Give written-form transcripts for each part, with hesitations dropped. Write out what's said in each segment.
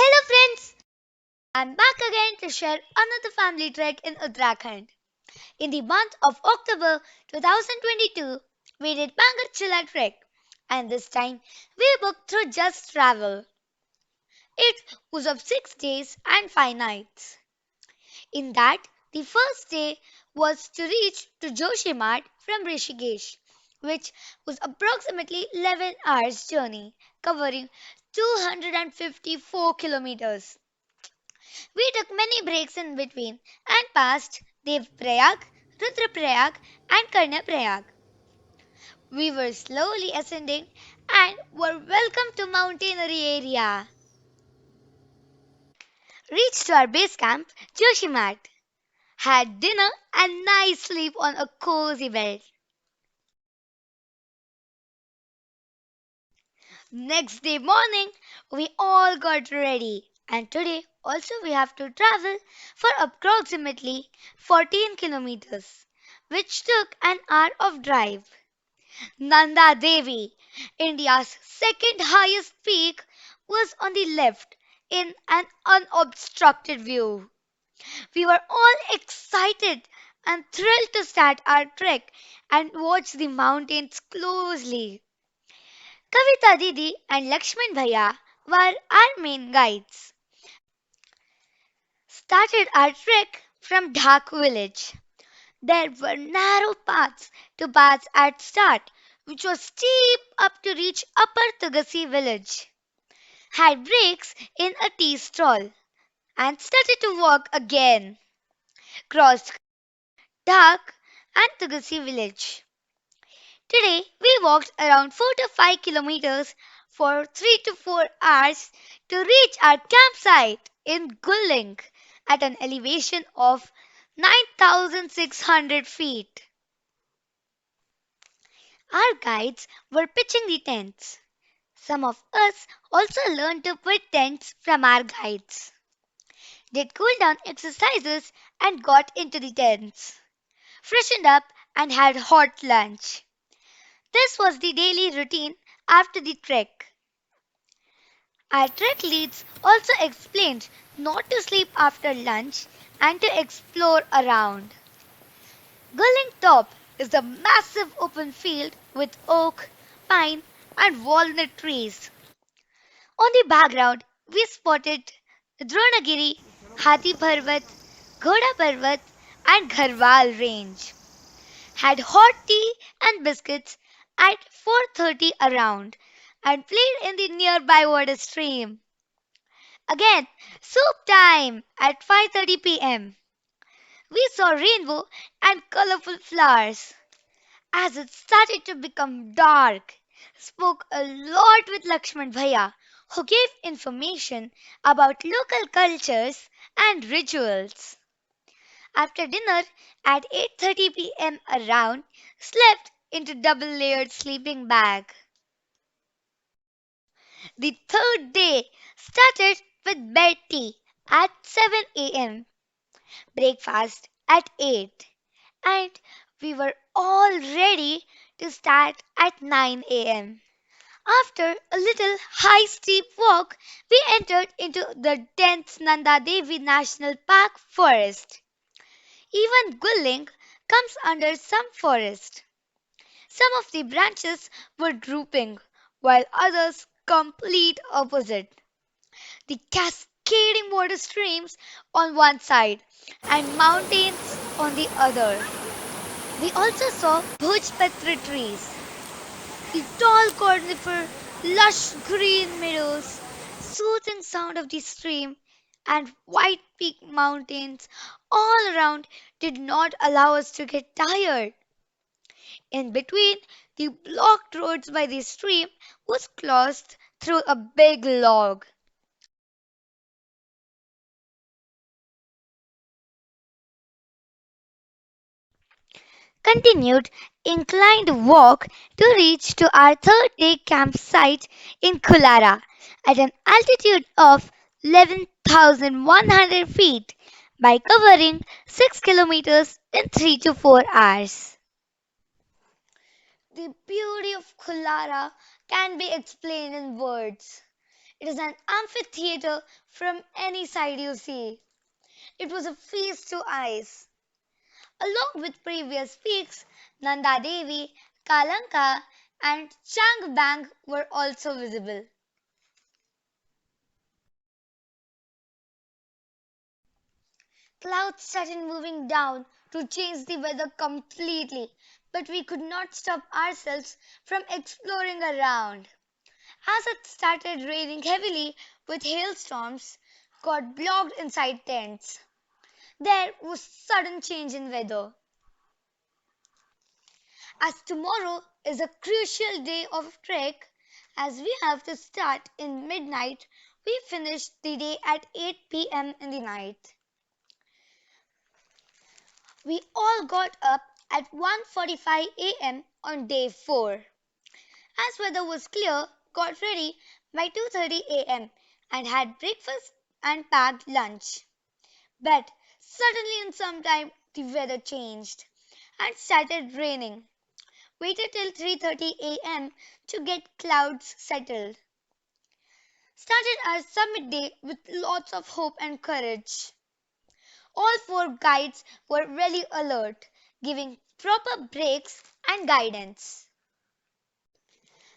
Hello friends, I'm back again to share another family trek in Uttarakhand. In the month of October 2022, we did Pangarchulla Trek, and this time we booked through Just Travel. It was of 6 days and 5 nights. In that, the first day was to reach to Joshimath from Rishikesh, which was approximately 11 hours journey covering 254 kilometers. We took many breaks in between and passed Devprayag, Rudraprayag, and Karnaprayag. We were slowly ascending and were welcomed to mountaineering area. Reached our base camp, Joshimat. Had dinner and nice sleep on a cozy bed. Next day morning, we all got ready. And today also we have to travel for approximately 14 kilometers, which took an hour of drive. Nanda Devi, India's second highest peak, was on the left in an unobstructed view. We were all excited and thrilled to start our trek and watch the mountains closely. Kavita Didi and Lakshman Bhaiya were our main guides. Started our trek from Dhak village. There were narrow paths to pass at start, which was steep up to reach Upper Tugasi village. Had breaks in a tea stall and started to walk again. Crossed Dak and Tugasi village. Today we walked around 4 to 5 kilometers for 3 to 4 hours to reach our campsite in Gulling at an elevation of 9,600 feet. Our guides were pitching the tents. Some of us also learned to put tents from our guides. Did cool down exercises and got into the tents. Freshened up and had hot lunch. This was the daily routine after the trek. Our trek leads also explained not to sleep after lunch and to explore around. Gulling Top is a massive open field with oak, pine, and walnut trees. On the background, we spotted Dronagiri, Hathi Parvat, Ghoda Parvat, and Gharwal range. Had hot tea and biscuits at 4:30 around and played in the nearby water stream. Again, soup time at 5:30 p.m. We saw rainbow and colorful flowers. As it started to become dark, spoke a lot with Lakshman Bhaiya, who gave information about local cultures and rituals. After dinner at 8:30 p.m. around, slept into double-layered sleeping bag. The third day started with bed tea at 7 a.m., breakfast at 8, and we were all ready to start at 9 a.m. After a little high steep walk, we entered into the dense Nanda Devi National Park forest. Even Gulling comes under some forest. Some of the branches were drooping, while others complete opposite. The cascading water streams on one side and mountains on the other. We also saw Bhojpatra trees, the tall conifer, lush green meadows, soothing sound of the stream, and white peak mountains all around did not allow us to get tired. In between, the blocked roads by the stream was closed through a big log. Continued inclined walk to reach to our third day campsite in Kulara at an altitude of 11,100 feet by covering 6 kilometers in 3 to 4 hours. The beauty of Kulara can be explained in words. It is an amphitheater from any side you see. It was a feast to eyes. Along with previous peaks, Nanda Devi, Kalanka, and Changbang were also visible. Clouds started moving down to change the weather completely, but we could not stop ourselves from exploring around. As it started raining heavily with hailstorms, got blocked inside tents. There was sudden change in weather. As tomorrow is a crucial day of trek, as we have to start in midnight, we finished the day at 8 p.m. in the night. We all got up at 1:45 a.m. on day 4. As weather was clear, got ready by 2:30 a.m. and had breakfast and packed lunch. But suddenly in some time the weather changed and started raining. Waited till 3:30 a.m. to get clouds settled. Started our summit day with lots of hope and courage. All four guides were really alert, giving proper breaks and guidance.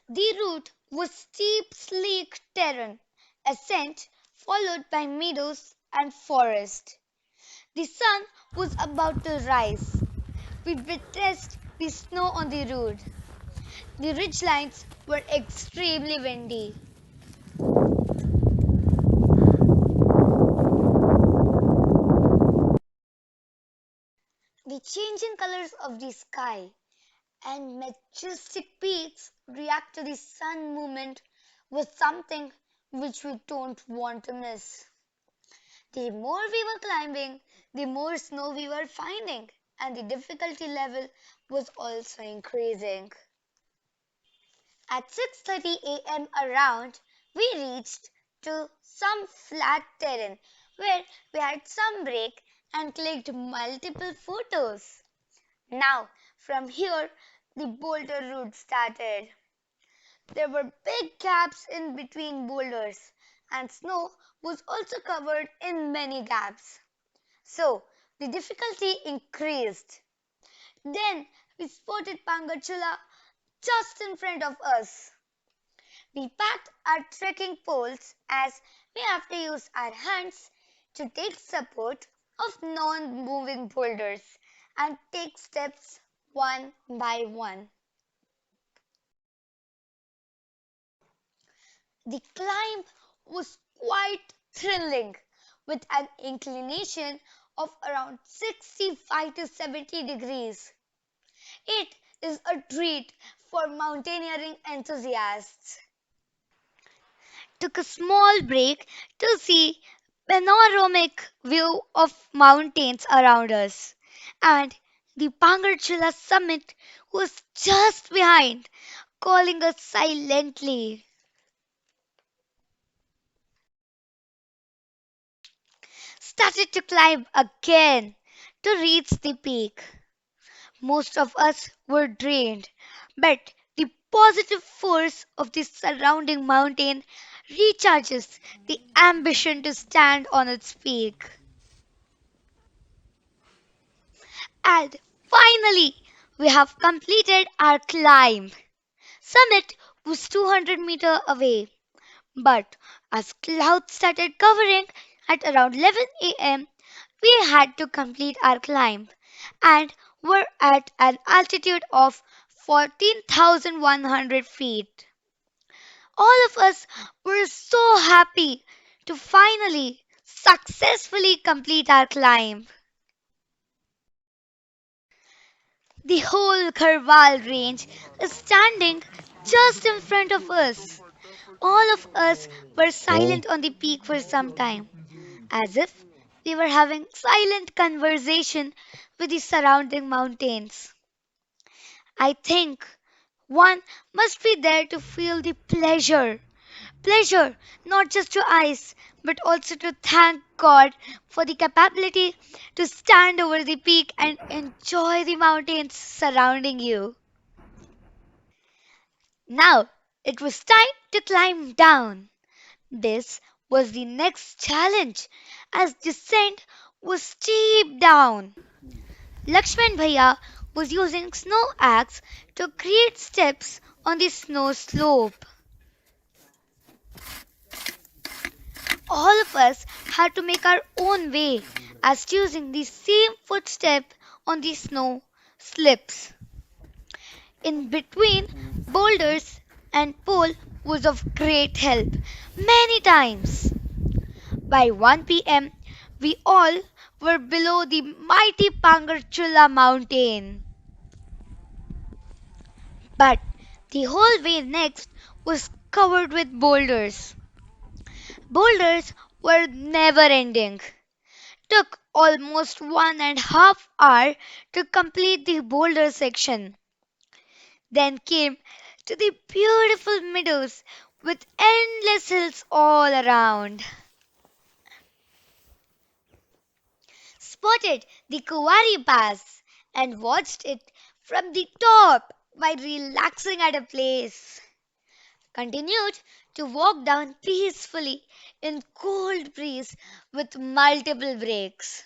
The route was steep, sleek terrain, ascent followed by meadows and forest. The sun was about to rise. We witnessed the snow on the road. The ridgelines were extremely windy. The changing colors of the sky and majestic peaks react to the sun movement was something which we don't want to miss. The more we were climbing, the more snow we were finding, and the difficulty level was also increasing. At 6:30 a.m. around, we reached to some flat terrain where we had some break and clicked multiple photos. Now, from here, the boulder route started. There were big gaps in between boulders, and snow was also covered in many gaps. So, the difficulty increased. Then, we spotted Pangarchulla just in front of us. We packed our trekking poles as we have to use our hands to take support of non-moving boulders and take steps one by one. The climb was quite thrilling with an inclination of around 65 to 70 degrees. It is a treat for mountaineering enthusiasts. Took a small break to see panoramic view of mountains around us, and the Pangarchulla summit was just behind, calling us silently. Started to climb again to reach the peak. Most of us were drained, but the positive force of the surrounding mountain recharges the ambition to stand on its peak. And finally, we have completed our climb. Summit was 200 meters away, but as clouds started covering at around 11 a.m., we had to complete our climb and were at an altitude of 14,100 feet. All of us were so happy to finally successfully complete our climb. The whole Karwal range is standing just in front of us. All of us were silent on the peak for some time, as if we were having silent conversation with the surrounding mountains. I think one must be there to feel the pleasure not just to eyes, but also to thank God for the capability to stand over the peak and enjoy the mountains surrounding you. Now it was time to climb down. This was the next challenge as descent was steep down. Lakshman Bhaiya was using snow axe to create steps on the snow slope. All of us had to make our own way as choosing the same footstep on the snow slips. In between boulders and pole was of great help many times. By 1 p.m., we all were below the mighty Pangarchulla mountain. But the whole way next was covered with boulders. Boulders were never ending. Took almost 1.5 hours to complete the boulder section. Then came to the beautiful meadows with endless hills all around. Spotted the Kuwari Pass and watched it from the top while relaxing at a place. Continued to walk down peacefully in cold breeze with multiple breaks.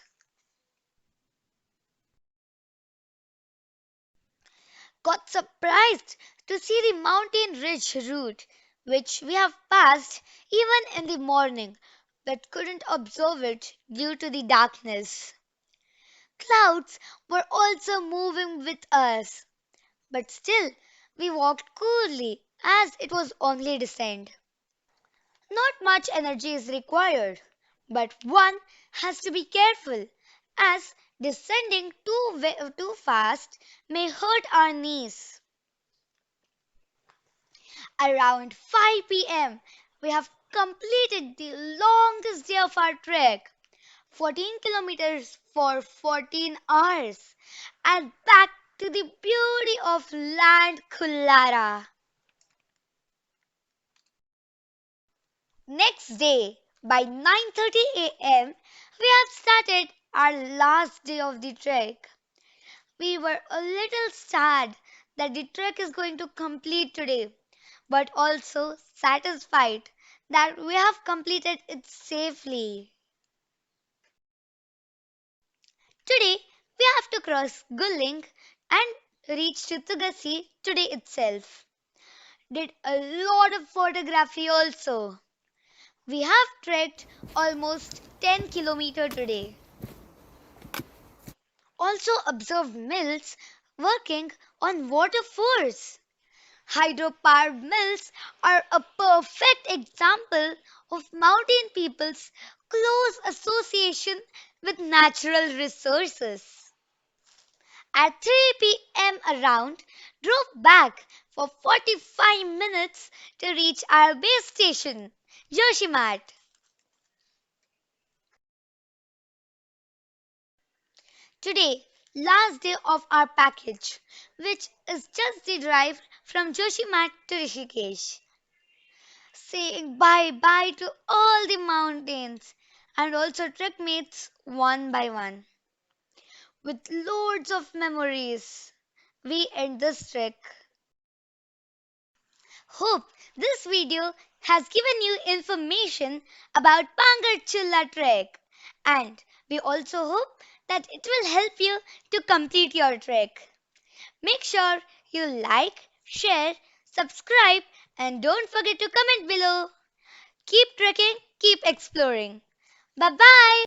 Got surprised to see the mountain ridge route which we have passed even in the morning but couldn't observe it due to the darkness. Clouds were also moving with us, but still we walked coolly as it was only descent. Not much energy is required, but one has to be careful as descending too fast may hurt our knees. Around 5 p.m., we have completed the longest day of our trek, 14 kilometers for 14 hours, and back to the beauty of land Kullara. Next day, by 9:30 a.m., we have started our last day of the trek. We were a little sad that the trek is going to complete today, but also satisfied that we have completed it safely. Today, we have to cross Gulling and reach to Tugasi today itself. Did a lot of photography also. We have trekked almost 10 kilometers today. Also observed mills working on water force. Hydropower mills are a perfect example of mountain people's close association with natural resources. At 3 p.m. around, drove back for 45 minutes to reach our base station, Joshimat. Today, last day of our package, which is just the drive from Joshimat to Rishikesh. Saying bye bye to all the mountains and also trek mates one by one. With loads of memories, we end this trek. Hope this video has given you information about Pangarchulla Trek, and we also hope that it will help you to complete your trek. Make sure you like, share, subscribe, and don't forget to comment below. Keep trekking, keep exploring. Bye bye.